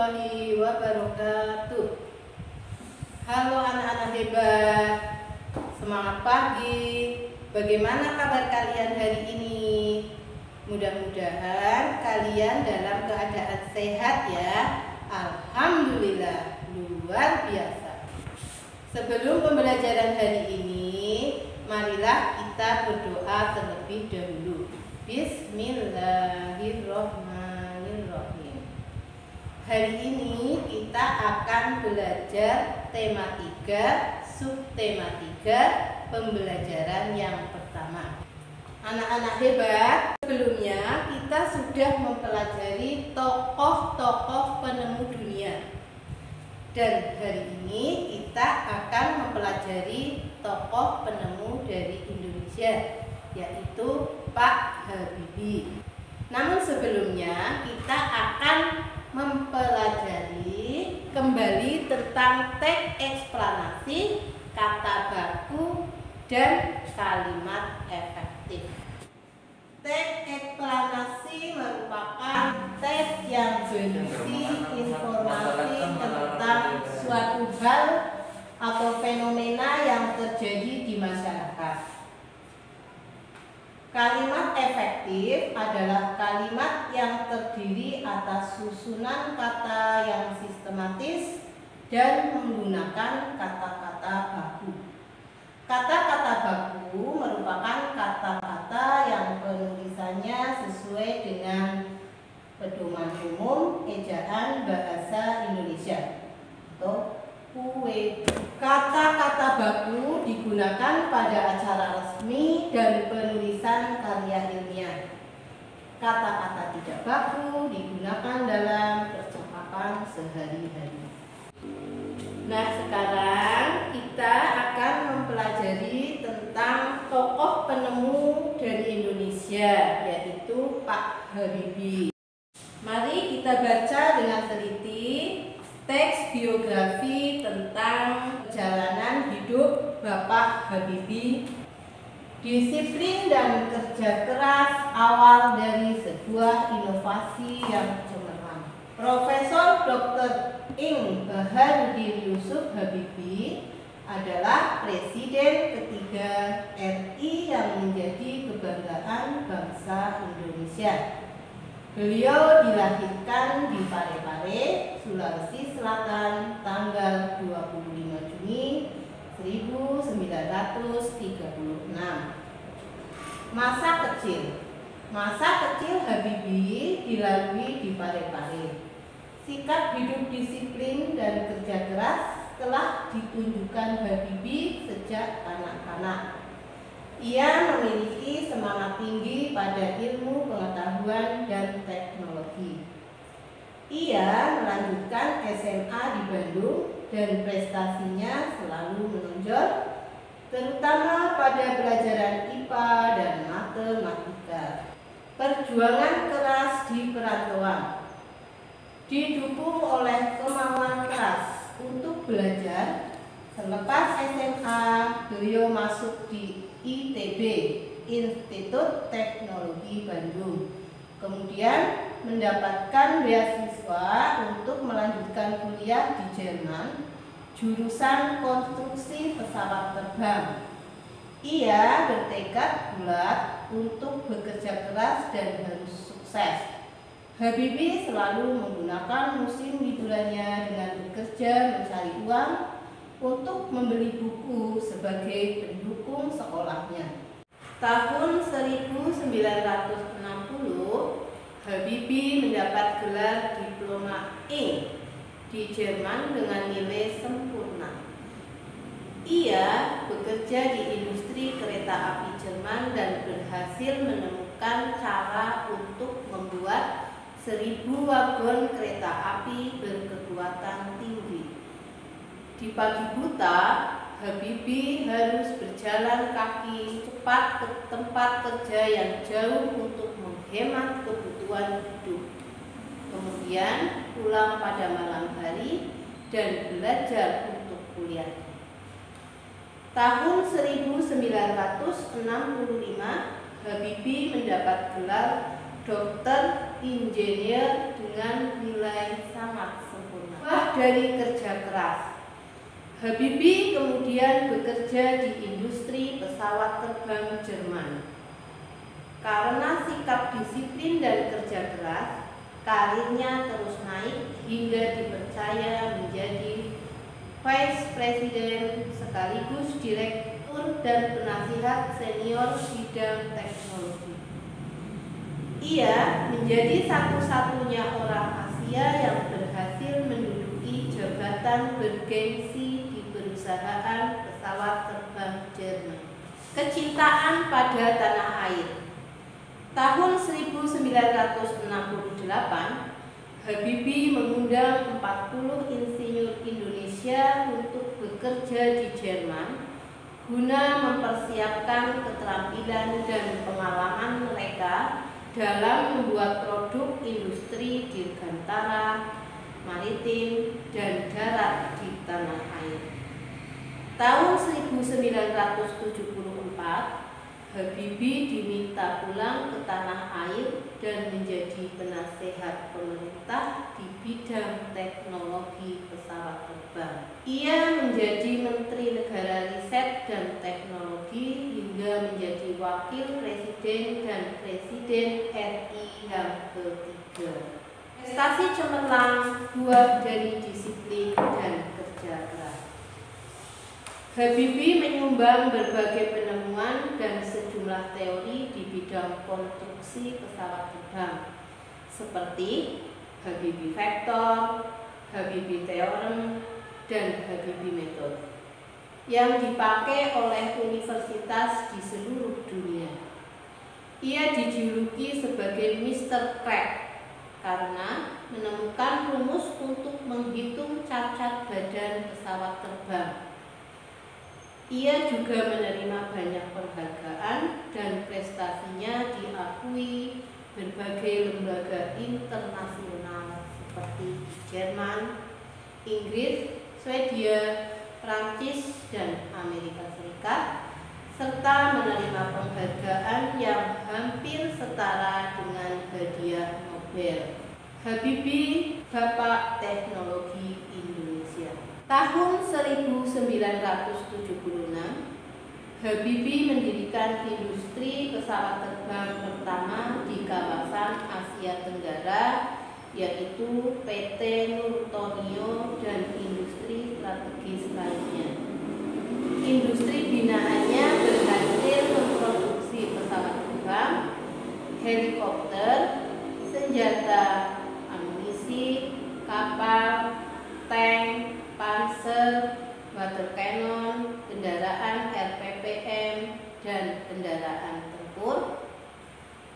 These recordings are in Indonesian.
warahmatullahi wabarakatuh. Halo anak-anak hebat, semangat pagi. Bagaimana kabar kalian hari ini? Mudah-mudahan kalian dalam keadaan sehat ya. Alhamdulillah, luar biasa. Sebelum pembelajaran hari ini, marilah kita berdoa terlebih dahulu. Bismillahirrohmanirrohim. Hari ini kita akan belajar tema 3, subtema 3, pembelajaran yang pertama. Anak-anak hebat, sebelumnya kita sudah mempelajari tokoh-tokoh penemu dunia. Dan hari ini kita akan mempelajari tokoh penemu dari Indonesia, yaitu Pak Habibie. Namun sebelumnya kita akan mempelajari kembali tentang teks eksplanasi, kata baku, dan kalimat efektif. Teks eksplanasi merupakan teks yang berisi informasi tentang suatu hal atau fenomena yang terjadi di masyarakat. Kalimat efektif adalah kalimat yang terdiri atas susunan kata yang sistematis dan menggunakan kata-kata baku. Kata-kata baku merupakan kata-kata yang penulisannya sesuai dengan pedoman umum ejaan bahasa Indonesia atau UED. Kata-kata baku digunakan pada acara resmi dan penulisan karya ilmiah. Kata-kata tidak baku digunakan dalam percakapan sehari-hari. Nah, sekarang kita akan mempelajari tentang tokoh penemu dari Indonesia, yaitu Pak Habibie. Mari kita baca dengan teliti teks biografi tentang perjalanan hidup Bapak Habibie. Disiplin dan kerja keras awal dari sebuah inovasi yang cemerlang. Profesor Dr. Ing. Baharudin Yusuf Habibie adalah Presiden ketiga RI yang menjadi kebanggaan bangsa Indonesia. Beliau dilahirkan di Parepare, Sulawesi Selatan tanggal 25 Juni 1936. Masa kecil Habibie dilalui di Parepare. Sikap hidup disiplin dan kerja keras telah ditunjukkan Habibie sejak anak-anak. Ia memiliki semangat tinggi pada ilmu pengetahuan dan teknologi. Ia melanjutkan SMA di Bandung dan prestasinya selalu menonjol, terutama pada pelajaran IPA dan matematika. Perjuangan keras di perantauan didukung oleh kemauan keras untuk belajar. Selepas SMA, beliau masuk di ITB, Institut Teknologi Bandung. Kemudian mendapatkan beasiswa untuk melanjutkan kuliah di Jerman, jurusan konstruksi pesawat terbang. Ia bertekad bulat untuk bekerja keras dan harus sukses. Habibie selalu menggunakan musim liburannya dengan bekerja mencari uang untuk membeli buku sebagai pendukung sekolahnya. Tahun 1960, Habibie mendapat gelar diploma Ing di Jerman dengan nilai sempurna. Ia bekerja di industri kereta api Jerman dan berhasil menemukan cara untuk membuat 1000 wagon kereta api berkekuatan tinggi. Di pagi buta, Habibie harus berjalan kaki cepat ke tempat kerja yang jauh untuk menghemat kebutuhan hidup. Kemudian pulang pada malam hari dan belajar untuk kuliah. Tahun 1965, Habibie mendapat gelar dokter insinyur dengan nilai sangat sempurna. Buah dari kerja keras. Habibie kemudian bekerja di industri pesawat terbang Jerman. Karena sikap disiplin dan kerja keras, karirnya terus naik hingga dipercaya menjadi Vice President sekaligus Direktur dan Penasihat Senior bidang teknologi. Ia menjadi satu-satunya orang Asia yang berhasil menduduki jabatan bergengsi di perusahaan pesawat terbang Jerman. Kecintaan pada tanah air. Tahun 1968, Habibie mengundang 40 insinyur Indonesia untuk bekerja di Jerman guna mempersiapkan keterampilan dan pengalaman mereka dalam membuat produk industri dirgantara, maritim, dan darat di tanah air. Tahun 1974, Habibie diminta pulang ke tanah air dan menjadi penasehat pemerintah di bidang teknologi pesawat terbang. Ia menjadi Menteri Negara Riset dan Teknologi hingga menjadi Wakil Presiden dan Presiden RI yang ketiga. Prestasi cemerlang buah dari disiplin dan kerja keras. Habibie menyumbang berbagai penemuan dan sejumlah teori di bidang konstruksi pesawat terbang, seperti Habibie Vector, Habibie Theorem, dan Habibie Method, yang dipakai oleh universitas di seluruh dunia. Ia dijuluki sebagai Mr. Crack karena menemukan rumus untuk menghitung cacat badan pesawat terbang. Ia juga menerima banyak penghargaan dan prestasinya diakui berbagai lembaga internasional seperti Jerman, Inggris, Swedia, Prancis, dan Amerika Serikat, serta menerima penghargaan yang hampir setara dengan hadiah Nobel. Habibie, Bapak Teknologi Indonesia. Tahun 1976, Habibie mendirikan industri pesawat terbang pertama di kawasan Asia Tenggara, yaitu PT Nurtonio dan industri strategis lainnya. Industri binaannya berhasil memproduksi pesawat terbang, helikopter, senjata, amunisi, kapal, tank, panser, water cannon, kendaraan RPPM, dan kendaraan tempur,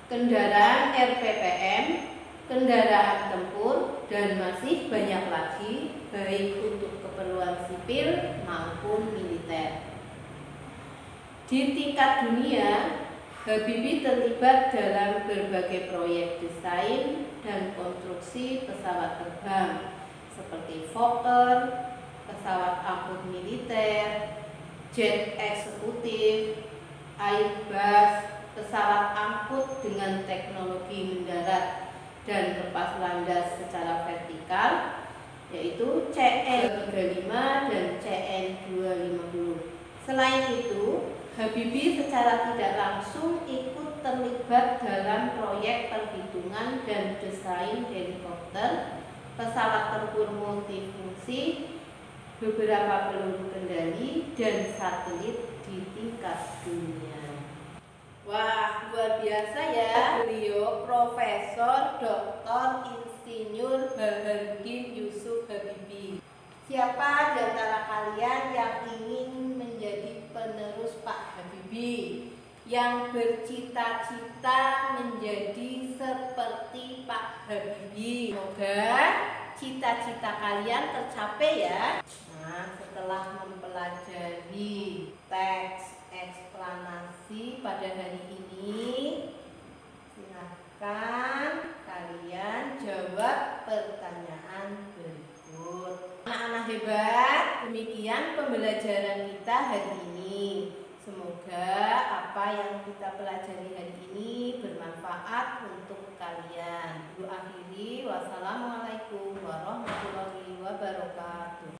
kendaraan RPPM, kendaraan tempur, dan masih banyak lagi, baik untuk keperluan sipil maupun militer. Di tingkat dunia, Habibie terlibat dalam berbagai proyek desain dan konstruksi pesawat terbang, seperti Fokker, pesawat angkut militer, jet eksekutif, Airbus, pesawat angkut dengan teknologi mendarat dan lepas landas secara vertikal, yaitu CN-35 dan CN-250. Selain itu, Habibie secara tidak langsung ikut terlibat dalam proyek perhitungan dan desain helikopter, pesawat tempur multifungsi, beberapa peluru kendali, dan satelit di tingkat dunia. Wah, luar biasa ya, beliau Profesor Dr. Insinyur Baharudin Yusuf Habibie. Siapa di antara kalian yang ingin menjadi penerus Pak Habibie, yang bercita-cita menjadi seperti Pak Habibie? Semoga cita-cita kalian tercapai ya. Nah, setelah mempelajari teks eksplanasi pada hari ini, silakan kalian jawab pertanyaan berikut. Anak-anak hebat, demikian pembelajaran kita hari ini. Semoga apa yang kita pelajari hari ini bermanfaat untuk kalian. Akhiri, wassalamualaikum warahmatullahi wabarakatuh. wabarakatuh.